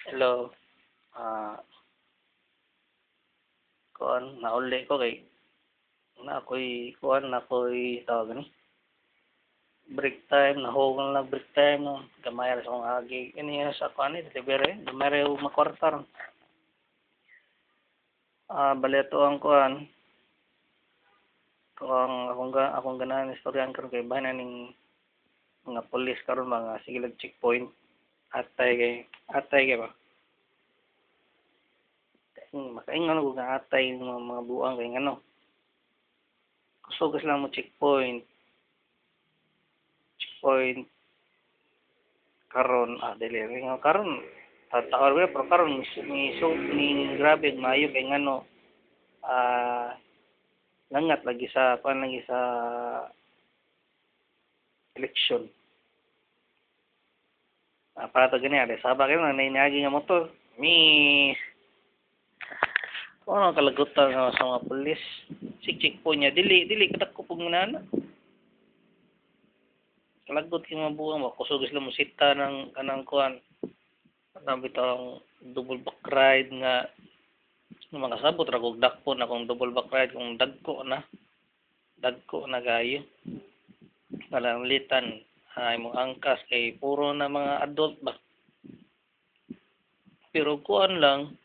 Hello. Ah, kuan nauli ko kay na ako'y tawag ni break time nahugon lang break time no gamay ra sa akong agi ini sa kuan ni delivery gamay ra yung makwarta ron. Bali ato ang kuan kung akong ganahan istoryan karon kay bahin na ning mga pulis karon mga sigilag checkpoint atay kay ba makaingon ko nga atay ng mga buang kay ngano kusog lang mo checkpoint karon dili nga karon tataor ba pero karon ni grabe maayo kay ngano langat lagi sa kuan lagi sa eleksyon. Para to gani ada sabak yun na inagi nga motor miss ano kalagutan nga sa mga pulis sik po niya dili kadako pug nana kalagot yung mga buang ba kusog sila musita ng kanang kuan kanang bitang double back ride nga mga sabot ra kog dakpo na kung double back ride kung dagko na gayo kalalitan imong angkas kay puro na mga adult ba pero kuan lang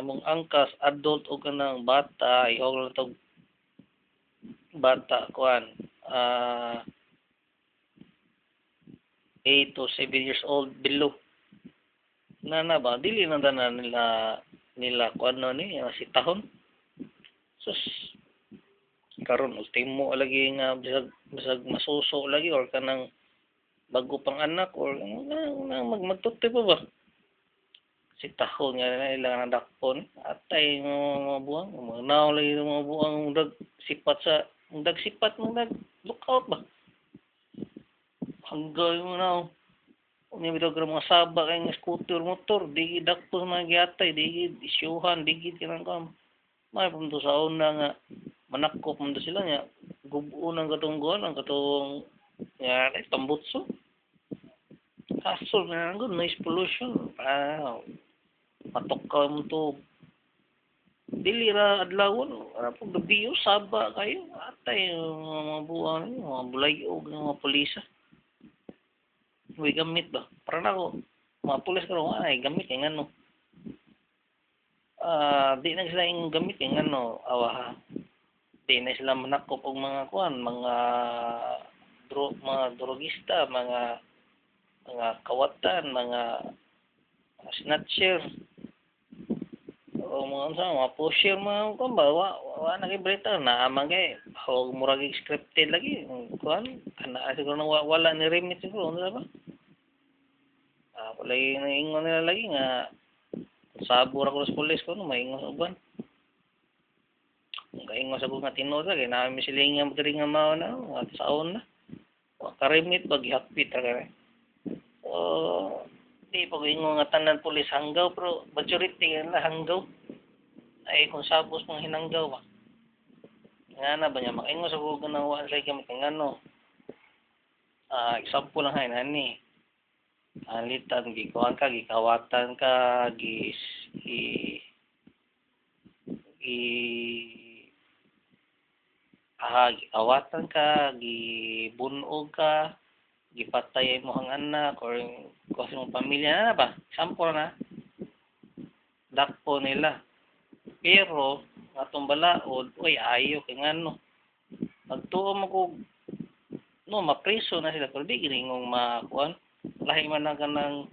imong angkas adult o kanang bata ihog lang tog bata kuan 8 to 7 years old below na ba dili na tanan nila kuan no ni sitahon sus karon ultimo lagi nga bisag masuso lagi or kanang bago pang anak or magtutoy pa ba si tahon nga na ilang dakpon atay mga buang manaw lagi mga buang dag sipat sa dag lookout ba hanggang mo na unya bitaw ka mga saba kay nga scooter motor di dakpon mga giatay di isyuhan digid kanang kam may punto sa una nga manakop man sila nya gubuo ng katungguan ang katong nga tambutso hasol na good noise pollution matukaw mo to dili ra adlawon ara pug gabi saba kayo atay mga buwan mga bulayo mga pulisa may gamit ba para na ko mga pulis karon ay gamit kay ngano di na sila yung gamit kay ngano awa di na sila manakop og mga kuan mga drogista mga kawatan mga snatcher o mga pusher mga kuan ba wa na kay breta na amang kay hawag murag scripted lagi kuan ana siguro wala ni remit siguro ano ba wala yung ingon nila lagi nga sabor ako sa pulis ko no maingon sa uban kaingon sa nga tinuod kay naami sila nga diri nga mao na at saon na wa karimit pag ihapit ra kay di pa ingon nga tanan pulis hanggaw pero majority na hanggaw ay kung sabos mong hinanggaw ba nga na ba niya makaingon sa kung ganawa sa gamit ng ano example lang hay nani alitan gikawatan ka gikawatan ka gibunog ka gipatay mo ang anak or kasi mong pamilya na ba example na dakpo nila pero atong balaod oy ayo kay ngano nagtuo mo ko no mapreso na sila pero di giningong makuan lahi man na kanang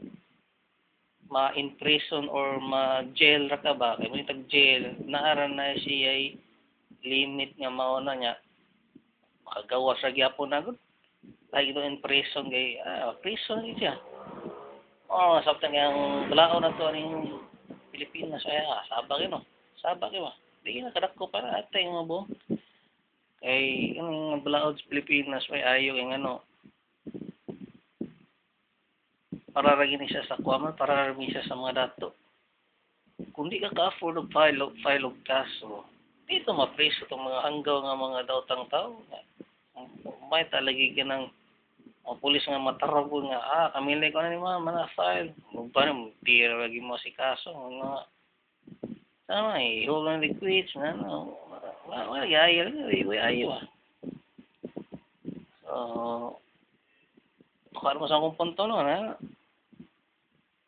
ma-in prison or ma-jail ra ka ba kay mo tag jail naara na siya limit nga mao na niya makagawas ra gyapon na gud lahi ito in prison kay prison siya sabtang yang balaod na to aning Pilipinas ay sabak no sabak ba di na kadako para atay nga bo kay ang balaod sa Pilipinas may ayo kay ngano para ra gini siya sa kuwaman para ra siya sa mga dato kung di ka ka-afford og file og kaso dito mapreso itong mga hanggaw nga mga daotang tao may talagi ka ng Ang pulis nga matarog po nga, kamili ko na ni ma'am, mana file. Paano, tira lagi mo si kaso, nga, tama eh, ihulog na liquids, ano, wala, ayaw, ayaw ah. So, tukar mo sa akong punto no, na,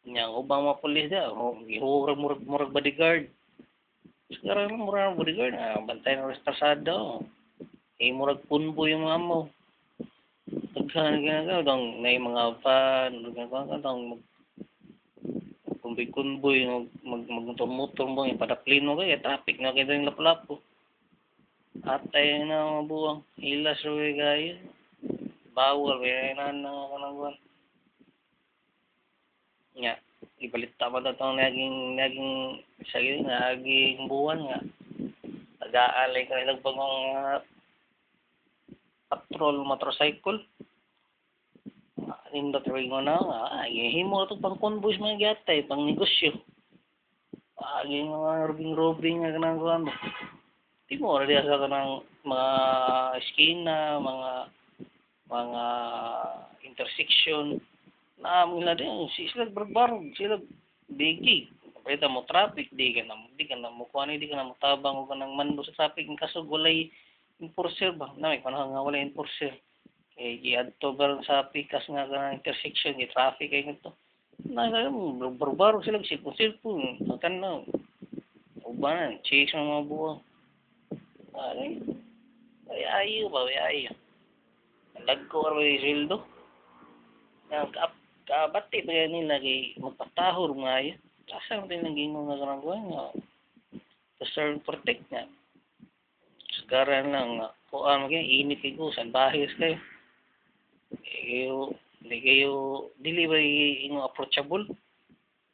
yang ubang mga pulis da, ihurag bodyguard. Siguro murag bodyguard, bantay ng restasado. Murag punbo yung mga mo. Daghan ginagawa dong na mga van, ginagawa dong kunboy magmotor-motor mo yung padaplin mo kaya traffic na kayo yung lapu-lapu. Atay na mga buwang ilas ro gaya. Bawal kaya na kanang nga ibalita pa daw itong naging sige naging buwan nga nag-aalay ka nilang pag mga patrol motorcycle nindot rin mo na himo ito pang convoys mga gatay pang negosyo yung mga robing nga kanang kuhan mo di mo rin sa kanang mga eskina mga intersection na nila din sila barbarog sila bigi pwede mo traffic di ka na mo kuha di ka na mo tabang o ka nang manbo sa traffic kaso walay enforcer ba na may panahon nga walay enforcer i-adto ba sa pikas nga ka intersection di traffic kay nito na mo barbarog sila silpon kan na ubanan chase mga buwang ay ayo lagko aro yung sildo kabati pa yan nila kay magpatahor nga yun asa mo din naging mga karangguan nga to serve protect nga sagaran lang nga kuhaan mo kayo init kayo salbahis kayo hindi kayo dili ba yung approachable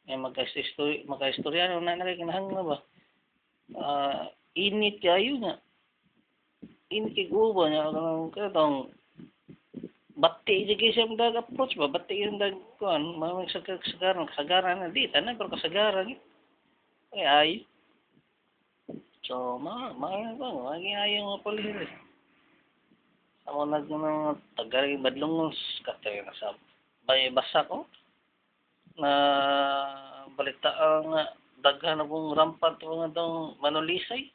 magka-istorya na nakakinahang na ba init kayo nga init kayo ba nga kanang bati di kayo siya mag-approach ba bati yung kuhan mamang kasagaran na di tanan pero kasagaran ay so maging ayaw nga pala ako tagaring badlongos katay na sa basa ko na balita ang daghan na pong rampat mga daw manulisay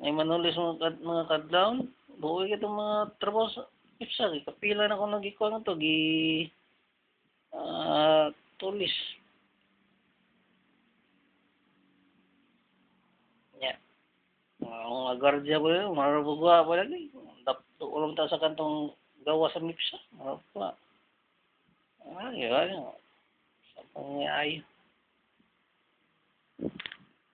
ay manulis mga kadlaw buhay ka itong mga trabaho sa ipsa kapila na kung nagikuha na ito tulis nya ang agardya ko yun marabugwa pa lagi ulang ta sa kantong gawa sa mipsa marabugwa ay sa pangyayari